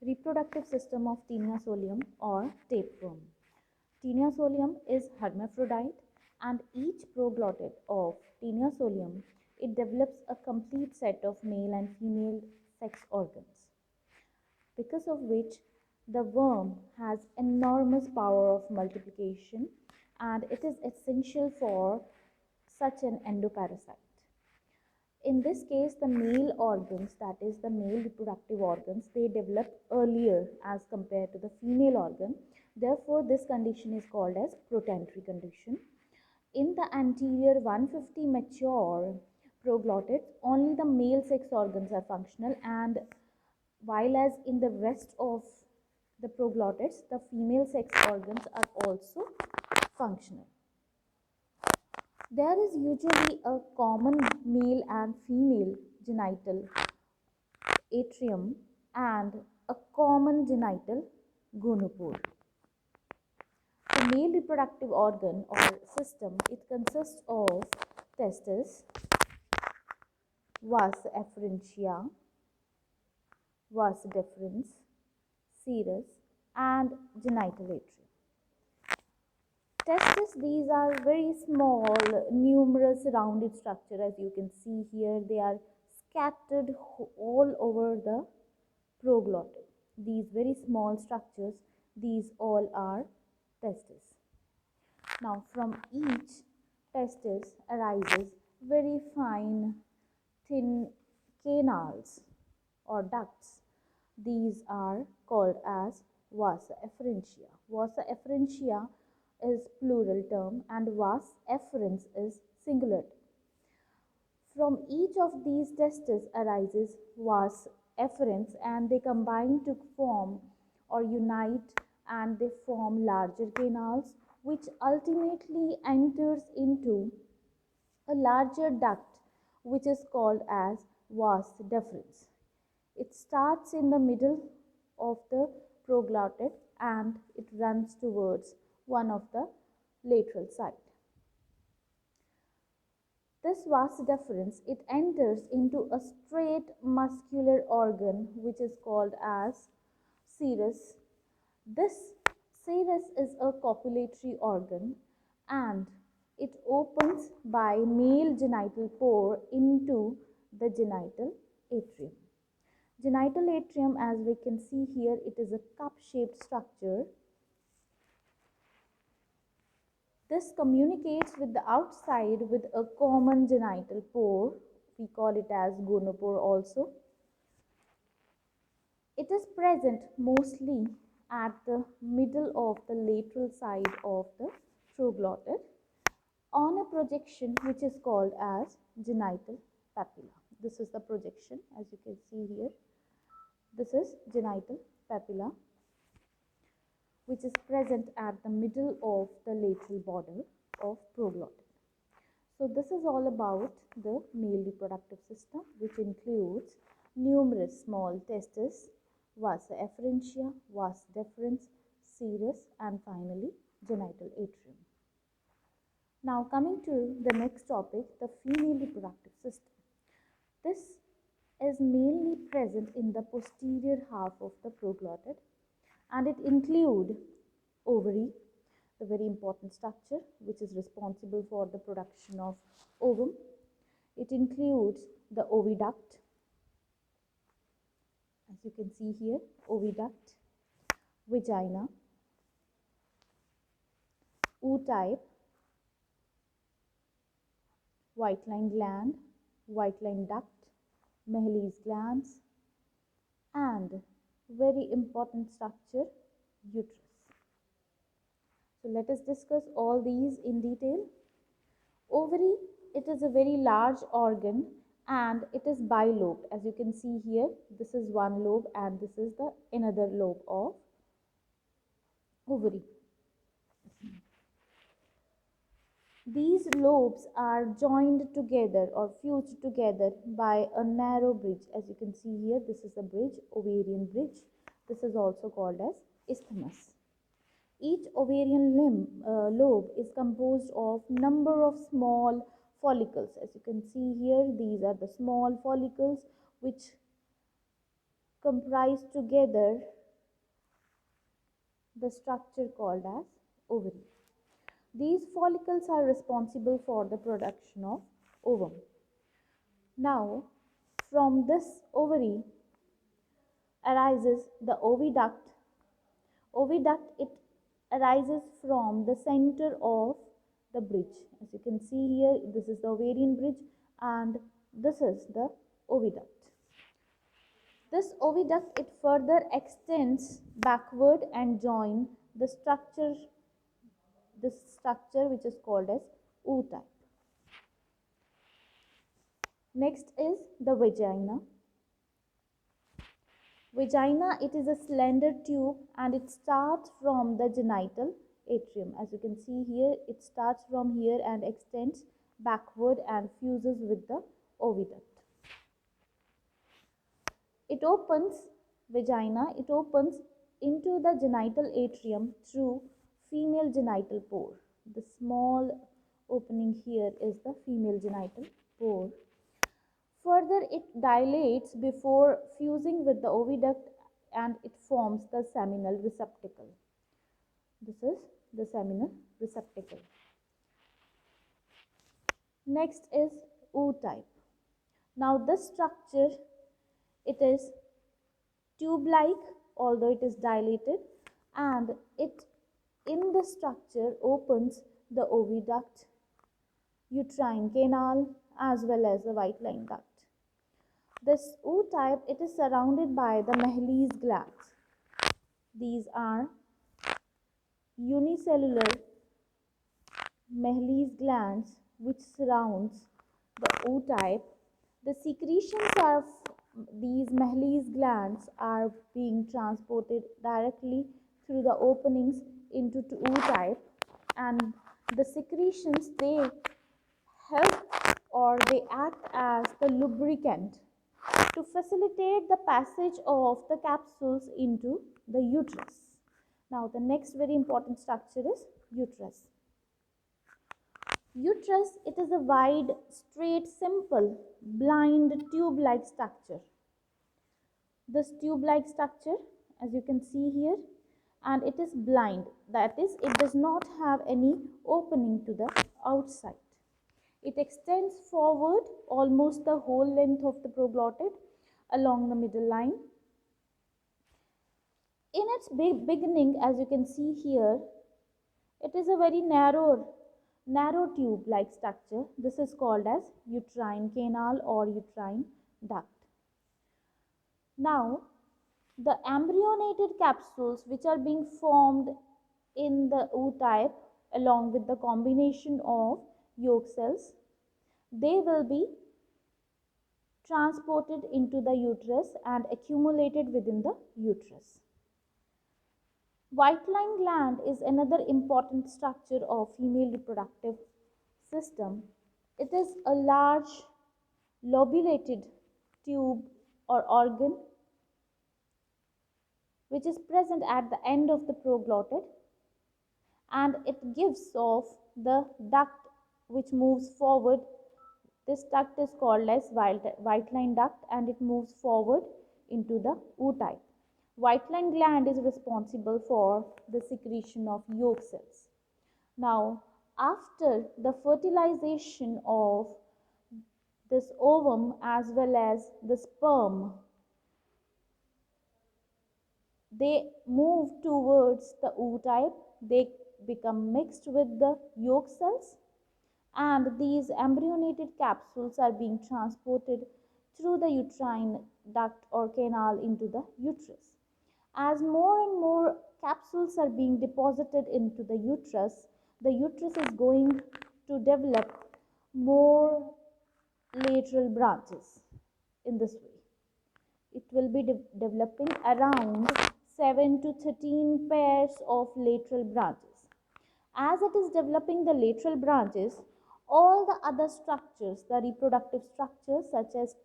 Reproductive system of Taenia solium or tapeworm. Taenia solium is hermaphrodite, and each proglottid of Taenia solium, it develops a complete set of male and female sex organs, because of which the worm has enormous power of multiplication, and it is essential for such an endoparasite. In this case, the male organs, that is the male reproductive organs, they develop earlier as compared to the female organ. Therefore, this condition is called as protentary condition. In the anterior 150 mature proglottids, only the male sex organs are functional, and while as in the rest of the proglottids, the female sex organs are also functional. There is usually a common male and female genital atrium and a common genital gonopore. The male reproductive organ or system, it consists of testis, vas efferentia, vas deferens, serous, and genital atrium. Testes, these are very small, numerous rounded structure. As you can see here, they are scattered all over the proglottid. These very small structures, these all are testes. Now, from each testis arises very fine, thin canals or ducts. These are called as vasa efferentia. Vasa efferentia is plural term and vas efferens is singular. From each of these testes arises vas efferens, and they combine to form or unite, and they form larger canals, which ultimately enters into a larger duct, which is called as vas deferens. It starts in the middle of the proglottid and it runs towards one of the lateral side. This vas deferens, it enters into a straight muscular organ which is called as serous. This serous is a copulatory organ, and it opens by male genital pore into the genital atrium. Genital atrium, as we can see here, it is a cup-shaped structure. This communicates with the outside with a common genital pore. We call it as gonopore also. It is present mostly at the middle of the lateral side of the proglottid on a projection which is called as genital papilla. This is the projection, as you can see here. This is genital papilla, which is present at the middle of the lateral border of proglottid. So this is all about the male reproductive system, which includes numerous small testes, vasa efferentia, vas deferens, serous, and finally genital atrium. Now coming to the next topic, the female reproductive system. This is mainly present in the posterior half of the proglottid, and it includes ovary, the very important structure which is responsible for the production of ovum. It includes the oviduct, as you can see here, oviduct, vagina, ootype, white line gland, white line duct, Mehal's glands, and very important structure, uterus. So let us discuss all these in detail. Ovary, it is a very large organ and it is bilobed. As you can see here, this is one lobe and this is the another lobe of ovary. These lobes are joined together or fused together by a narrow bridge. As you can see here, this is a bridge, ovarian bridge. This is also called as isthmus. Each ovarian lobe is composed of number of small follicles. As you can see here, these are the small follicles which comprise together the structure called as ovary. These follicles are responsible for the production of ovum. Now, from this ovary arises the oviduct. Oviduct, it arises from the center of the bridge. As you can see here, this is the ovarian bridge and this is the oviduct. This oviduct, it further extends backward and join this structure which is called as ootype. Next is the vagina. Vagina, it is a slender tube and it starts from the genital atrium. As you can see here, it starts from here and extends backward and fuses with the oviduct. Vagina, it opens into the genital atrium through female genital pore. The small opening here is the female genital pore. Further, it dilates before fusing with the oviduct and it forms the seminal receptacle. This is the seminal receptacle. Next is ootype. Now this structure, it is tube-like although it is dilated, and it in the structure opens the oviduct, uterine canal as well as the White-line duct. This ootype, it is surrounded by the Meheli's glands. These are unicellular Meheli's glands which surrounds the ootype. The secretions of these Meheli's glands are being transported directly through the openings into the ootype, and the secretions, they help or they act as the lubricant to facilitate the passage of the capsules into the uterus. Now the next very important structure is uterus. Uterus, it is a wide, straight, simple, blind, tube-like structure. This tube-like structure, as you can see here, and it is blind. That is, it does not have any opening to the outside. It extends forward almost the whole length of the proglotid along the middle line. In its beginning, as you can see here, it is a very narrow tube-like structure. This is called as uterine canal or uterine duct. Now, the embryonated capsules which are being formed in the ootype along with the combination of yolk cells, they will be transported into the uterus and accumulated within the uterus. White-line gland is another important structure of female reproductive system. It is a large lobulated tube or organ which is present at the end of the proglotid, and it gives off the duct which moves forward. This duct is called as White-line duct and it moves forward into the ootype. White-line gland is responsible for the secretion of yolk cells. Now, after the fertilization of this ovum as well as the sperm, they move towards the ootype, they become mixed with the yolk cells, and these embryonated capsules are being transported through the uterine duct or canal into the uterus. As more and more capsules are being deposited into the uterus is going to develop more lateral branches in this way. It will be developing around 7 to 13 pairs of lateral branches. As it is developing the lateral branches, all the other structures, the reproductive structures such as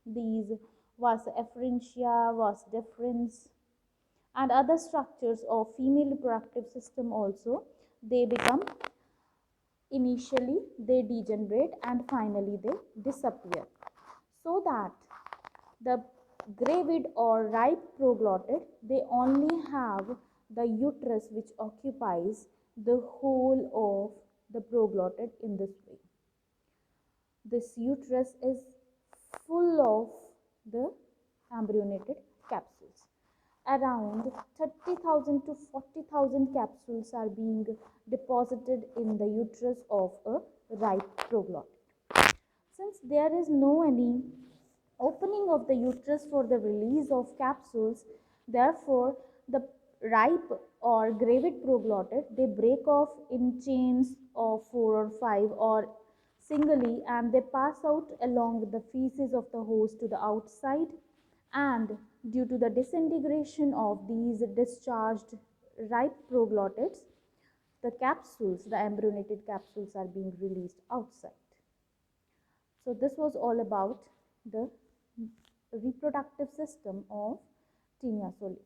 these vas efferentia, vas deferens, and other structures of female reproductive system also, they become, initially they degenerate and finally they disappear, so that the gravid or ripe proglottid, they only have the uterus which occupies the whole of the proglottid in this way. This uterus is full of the embryonated capsules. Around 30,000 to 40,000 capsules are being deposited in the uterus of a ripe proglottid. Since there is no any opening of the uterus for the release of capsules, therefore the ripe or gravid proglottid, they break off in chains of 4 or 5 or singly, and they pass out along with the feces of the host to the outside, and due to the disintegration of these discharged ripe proglottids, the capsules, the embryonated capsules, are being released outside. So this was all about the reproductive system of Taenia soli.